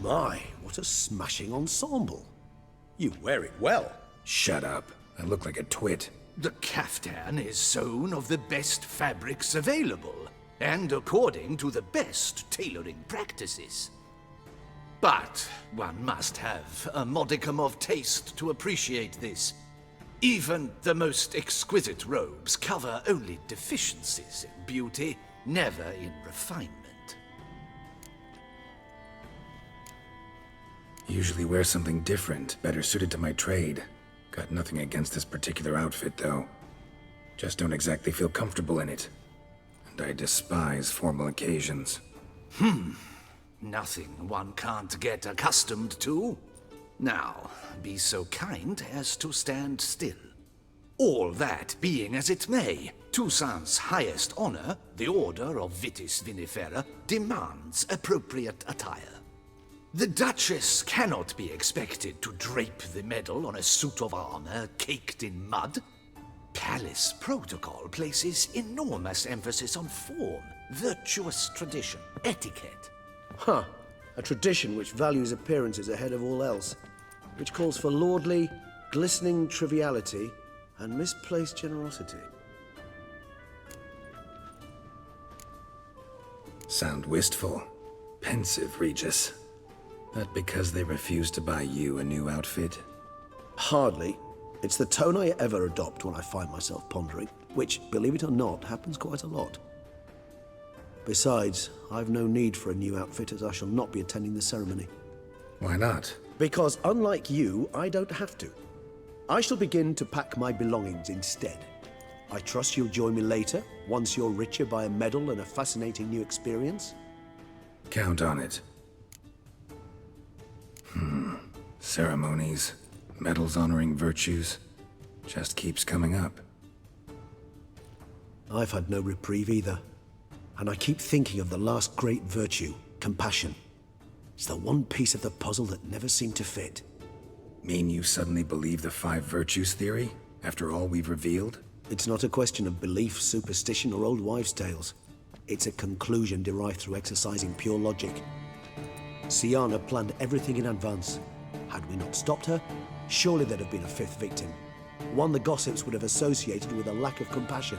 My, what a smashing ensemble. You wear it well. Shut up. I look like a twit. The caftan is sewn of the best fabrics available, and according to the best tailoring practices. But one must have a modicum of taste to appreciate this. Even the most exquisite robes cover only deficiencies in beauty, never in refinement. Usually wear something different, better suited to my trade. Got nothing against this particular outfit, though. Just don't exactly feel comfortable in it. And I despise formal occasions. Nothing one can't get accustomed to. Now, be so kind as to stand still. All that being as it may, Toussaint's highest honor, the Order of Vitis Vinifera, demands appropriate attire. The Duchess cannot be expected to drape the medal on a suit of armor caked in mud. Palace protocol places enormous emphasis on form, virtuous tradition, etiquette. Huh. A tradition which values appearances ahead of all else. Which calls for lordly, glistening triviality and misplaced generosity. Sound wistful. Pensive, Regis. That because they refused to buy you a new outfit? Hardly. It's the tone I ever adopt when I find myself pondering, which, believe it or not, happens quite a lot. Besides, I've no need for a new outfit as I shall not be attending the ceremony. Why not? Because unlike you, I don't have to. I shall begin to pack my belongings instead. I trust you'll join me later, once you're richer by a medal and a fascinating new experience? Count on it. Ceremonies, medals honoring virtues, just keeps coming up. I've had no reprieve either. And I keep thinking of the last great virtue, compassion. It's the one piece of the puzzle that never seemed to fit. Mean you suddenly believe the 5 virtues theory, after all we've revealed? It's not a question of belief, superstition, or old wives' tales. It's a conclusion derived through exercising pure logic. Syanna planned everything in advance. Had we not stopped her, surely there'd have been a 5th victim. One the gossips would have associated with a lack of compassion.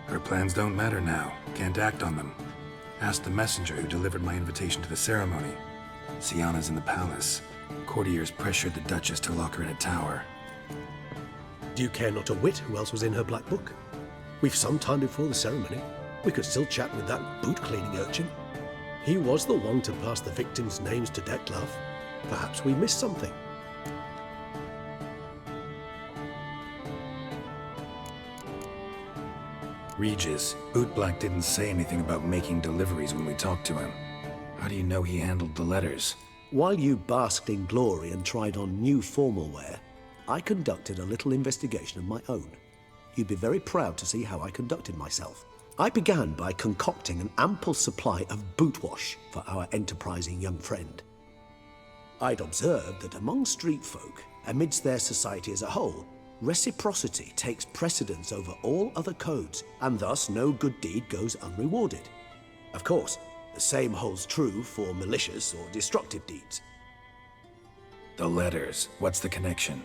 Her plans don't matter now. Can't act on them. Ask the messenger who delivered my invitation to the ceremony. Syanna's in the palace. Courtiers pressured the Duchess to lock her in a tower. Do you care not a whit who else was in her black book? We've some time before the ceremony. We could still chat with that boot-cleaning urchin. He was the one to pass the victims' names to Dettlaff. Perhaps we missed something. Regis, Bootblack didn't say anything about making deliveries when we talked to him. How do you know he handled the letters? While you basked in glory and tried on new formal wear, I conducted a little investigation of my own. You'd be very proud to see how I conducted myself. I began by concocting an ample supply of boot wash for our enterprising young friend. I'd observed that among street folk, amidst their society as a whole, reciprocity takes precedence over all other codes, and thus no good deed goes unrewarded. Of course, the same holds true for malicious or destructive deeds. The letters. What's the connection?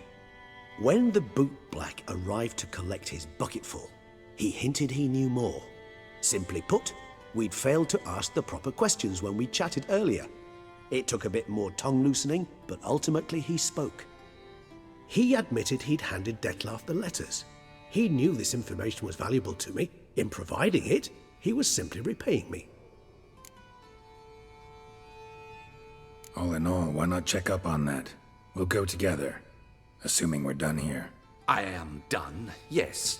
When the bootblack arrived to collect his bucketful, he hinted he knew more. Simply put, we'd failed to ask the proper questions when we chatted earlier. It took a bit more tongue-loosening, but ultimately he spoke. He admitted he'd handed Dettlaff the letters. He knew this information was valuable to me. In providing it, he was simply repaying me. All in all, why not check up on that? We'll go together, assuming we're done here. I am done, yes.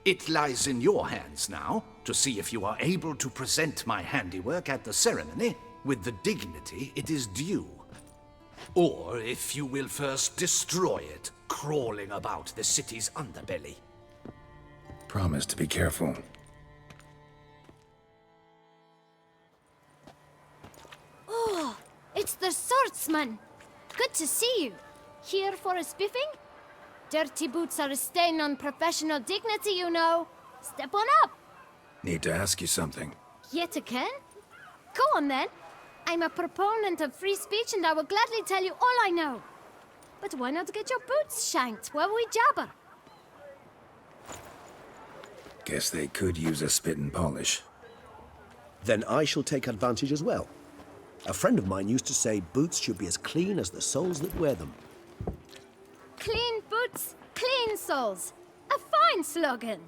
It lies in your hands now to see if you are able to present my handiwork at the ceremony with the dignity it is due. Or if you will first destroy it, crawling about the city's underbelly. Promise to be careful. Oh, it's the swordsman. Good to see you. Here for a spiffing? Dirty boots are a stain on professional dignity, you know. Step on up. Need to ask you something. Yet again? Go on then. I'm a proponent of free speech and I will gladly tell you all I know. But why not get your boots shanked while we jabber? Guess they could use a spit and polish. Then I shall take advantage as well. A friend of mine used to say boots should be as clean as the soles that wear them. Clean boots, clean soles. A fine slogan.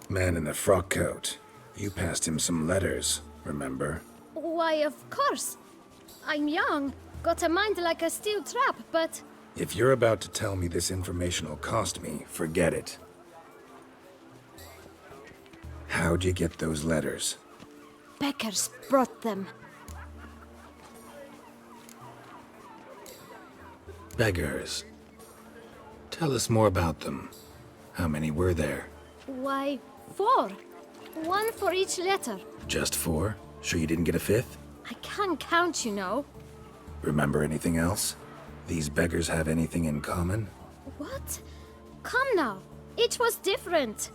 Man in the frock coat. You passed him some letters, remember? Why, of course. I'm young, got a mind like a steel trap, but... If you're about to tell me this information will cost me, forget it. How'd you get those letters? Beggars brought them. Beggars. Tell us more about them. How many were there? Why, 4. 1 for each letter. Just 4? Sure you didn't get a 5th? I can't count, you know. Remember anything else? These beggars have anything in common? What? Come now. Each was different.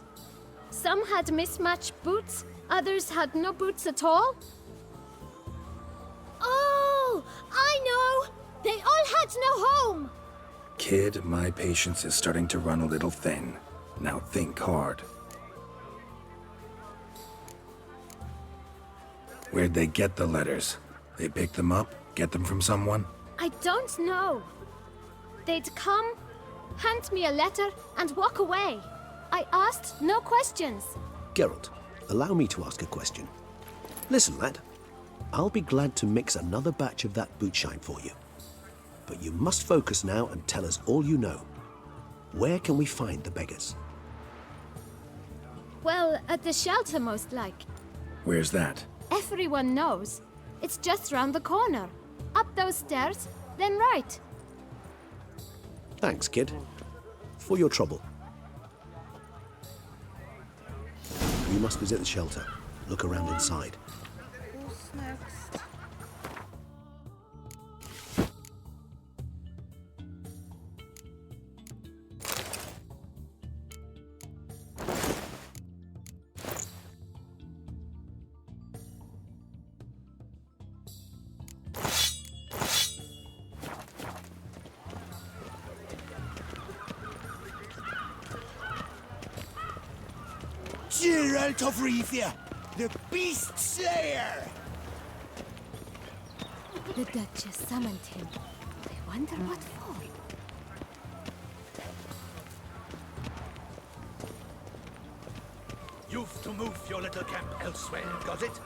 Some had mismatched boots, others had no boots at all. Oh, I know! They all had no home! Kid, my patience is starting to run a little thin. Now think hard. Where'd they get the letters? They pick them up? Get them from someone? I don't know. They'd come, hand me a letter, and walk away. I asked no questions. Geralt, allow me to ask a question. Listen, lad. I'll be glad to mix another batch of that boot shine for you. But you must focus now and tell us all you know. Where can we find the beggars? Well, at the shelter, most like. Where's that? Everyone knows. It's just round the corner. Up those stairs, then right. Thanks, kid. For your trouble. You must visit the shelter. Look around inside. Who's next? Geralt of Rivia, the Beast Slayer! The Duchess summoned him. I wonder what for. You've to move your little camp elsewhere, got it?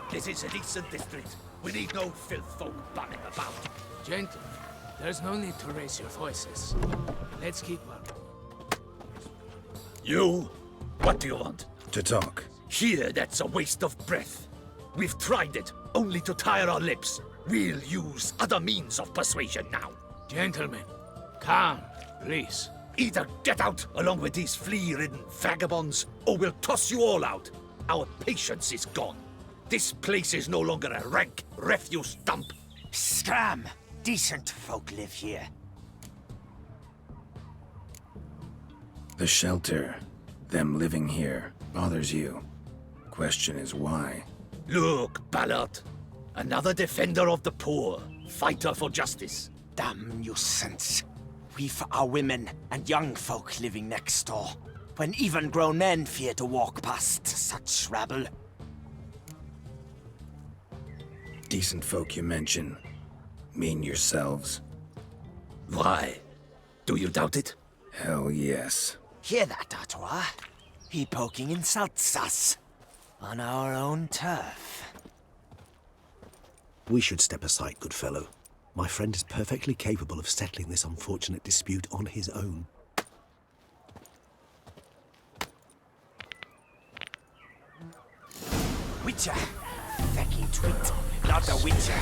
This is a decent district. We need no filth folk bunning about. Gentle, there's no need to raise your voices. Let's keep up. You? What do you want? To talk. Here, that's a waste of breath. We've tried it, only to tire our lips. We'll use other means of persuasion now. Gentlemen, calm, please. Either get out along with these flea-ridden vagabonds, or we'll toss you all out. Our patience is gone. This place is no longer a rank refuse dump. Scram! Decent folk live here. The shelter, them living here, bothers you. Question is why? Look, Ballard. Another defender of the poor, fighter for justice. Damn nuisance. We've our women and young folk living next door, when even grown men fear to walk past such rabble. Decent folk you mention. Mean yourselves? Why? Do you doubt it? Hell yes. Hear that, Artois? He poking insults us. On our own turf. We should step aside, good fellow. My friend is perfectly capable of settling this unfortunate dispute on his own. Witcher! Fucking twit. Not a witcher.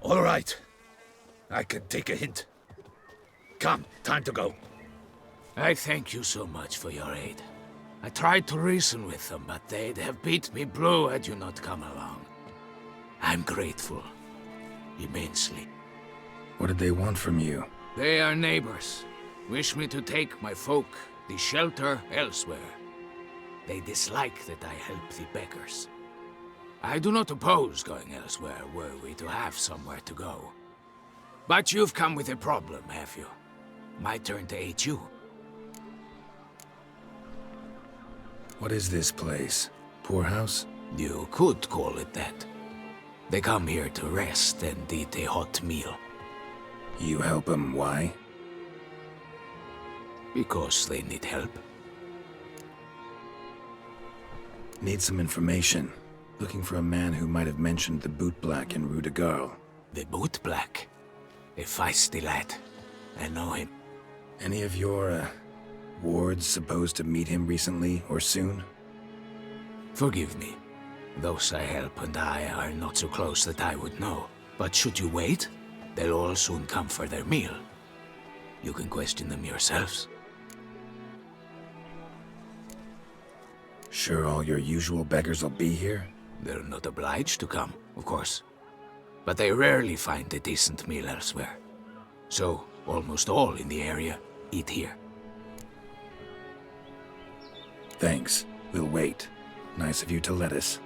All right. I can take a hint. Come, time to go. I thank you so much for your aid. I tried to reason with them, but they'd have beat me blue had you not come along. I'm grateful. Immensely. What did they want from you? They are neighbors. Wish me to take my folk, the shelter, elsewhere. They dislike that I help the beggars. I do not oppose going elsewhere, were we to have somewhere to go. But you've come with a problem, have you? My turn to aid you. What is this place? Poorhouse? You could call it that. They come here to rest and eat a hot meal. You help them, why? Because they need help. Need some information. Looking for a man who might have mentioned the Boot Black in Rue de Garl. The Boot Black. A feisty lad. I know him. Any of your, wards supposed to meet him recently or soon? Forgive me. Those I help and I are not so close that I would know. But should you wait, they'll all soon come for their meal. You can question them yourselves. Sure all your usual beggars will be here? They're not obliged to come, of course. But they rarely find a decent meal elsewhere. So, almost all in the area eat here. Thanks. We'll wait. Nice of you to let us.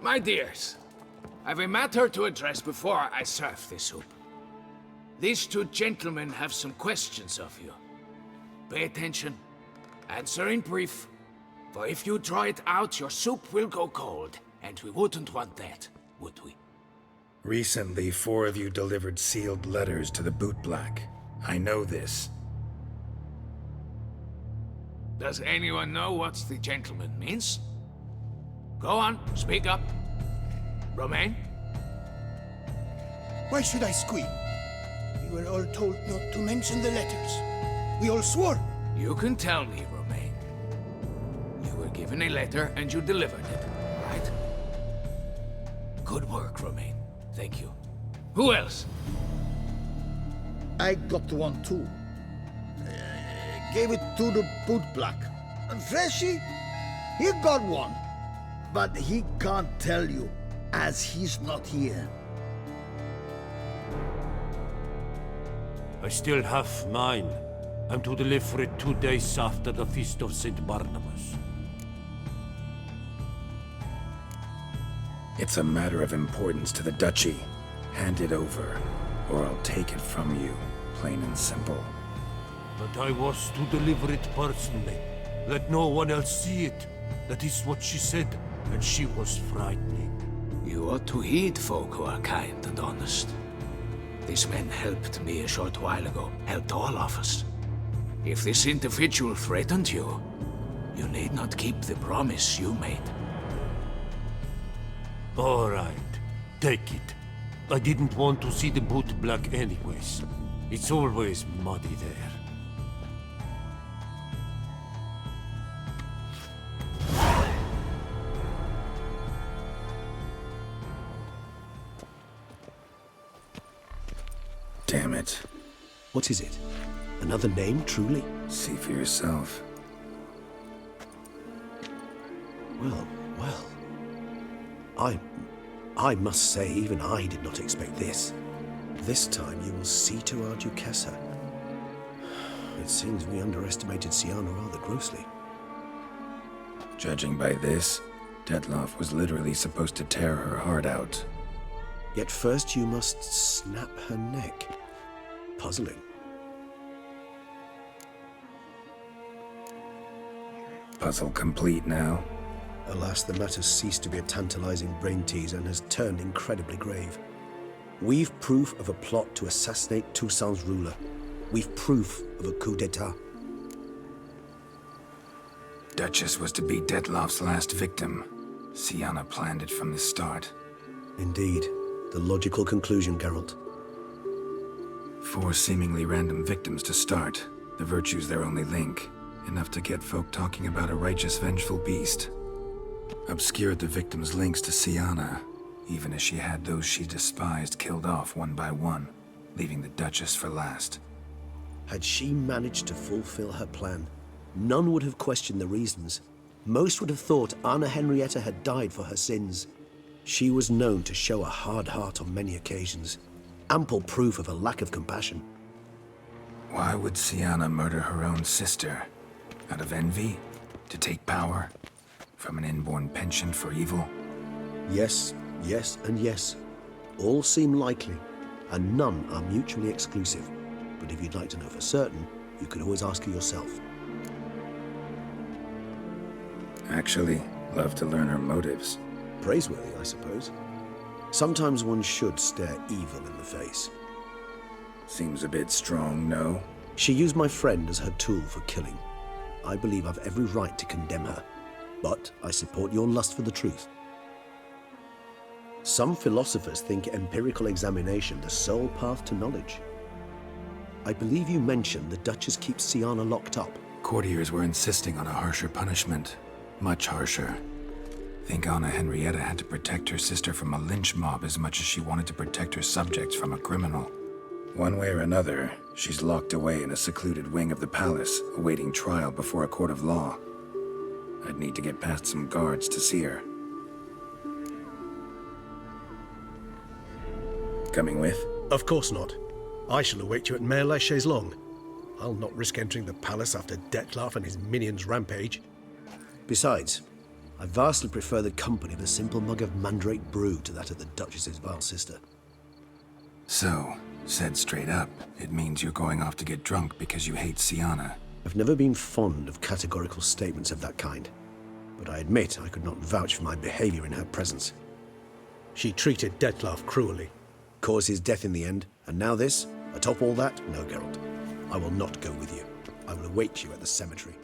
My dears, I've a matter to address before I serve the soup. These two gentlemen have some questions of you. Pay attention. Answer in brief. For if you draw it out, your soup will go cold. And we wouldn't want that, would we? Recently, 4 of you delivered sealed letters to the Boot Black. I know this. Does anyone know what the gentleman means? Go on, speak up. Romain? Why should I squeal? We were all told not to mention the letters. We all swore. You can tell me, Romain. You were given a letter and you delivered it, right? Good work, Romain. Thank you. Who else? I got one too. Gave it to the Boot Black. And Freshy, he got one. But he can't tell you, as he's not here. I still have mine. I'm to deliver it 2 days after the Feast of St. Barnabas. It's a matter of importance to the Duchy. Hand it over, or I'll take it from you, plain and simple. But I was to deliver it personally. Let no one else see it. That is what she said, and she was frightening. You ought to heed folk who are kind and honest. These men helped me a short while ago, helped all of us. If this individual threatened you, you need not keep the promise you made. All right, take it. I didn't want to see the Boot Black anyways. It's always muddy there. Damn it. What is it? Another name, truly? See for yourself. Well, well. I must say, even I did not expect this. This time you will see to our Duquesa. It seems we underestimated Syanna rather grossly. Judging by this, Detloff was literally supposed to tear her heart out. Yet first you must snap her neck. Puzzling. Puzzle complete now. Alas, the matter's ceased to be a tantalizing brain tease and has turned incredibly grave. We've proof of a plot to assassinate Toussaint's ruler. We've proof of a coup d'etat. Duchess was to be Detloff's last victim. Syanna planned it from the start. Indeed. The logical conclusion, Geralt. 4 seemingly random victims to start. The virtue's their only link, enough to get folk talking about a righteous, vengeful beast. Obscured the victim's links to Siana, even as she had those she despised killed off one by one, leaving the Duchess for last. Had she managed to fulfill her plan, none would have questioned the reasons. Most would have thought Anna Henrietta had died for her sins. She was known to show a hard heart on many occasions, ample proof of a lack of compassion. Why would Siana murder her own sister? Out of envy? To take power? From an inborn penchant for evil? Yes, yes, and yes. All seem likely, and none are mutually exclusive. But if you'd like to know for certain, you could always ask her yourself. Actually, love to learn her motives. Praiseworthy, I suppose. Sometimes one should stare evil in the face. Seems a bit strong, no? She used my friend as her tool for killing. I believe I've every right to condemn her, but I support your lust for the truth. Some philosophers think empirical examination the sole path to knowledge. I believe you mentioned the Duchess keeps Siana locked up. Courtiers were insisting on a harsher punishment. Much harsher. Think Anna Henrietta had to protect her sister from a lynch mob as much as she wanted to protect her subjects from a criminal. One way or another, she's locked away in a secluded wing of the palace, awaiting trial before a court of law. I'd need to get past some guards to see her. Coming with? Of course not. I shall await you at Mare la Chaise-Longue. I'll not risk entering the palace after Dettlaff and his minions rampage. Besides, I vastly prefer the company of a simple mug of mandrake brew to that of the Duchess's vile sister. So, said straight up, it means you're going off to get drunk because you hate Siana. I've never been fond of categorical statements of that kind, but I admit I could not vouch for my behavior in her presence. She treated Dettlaff cruelly. Caused his death in the end, and now this? Atop all that? No, Geralt. I will not go with you. I will await you at the cemetery.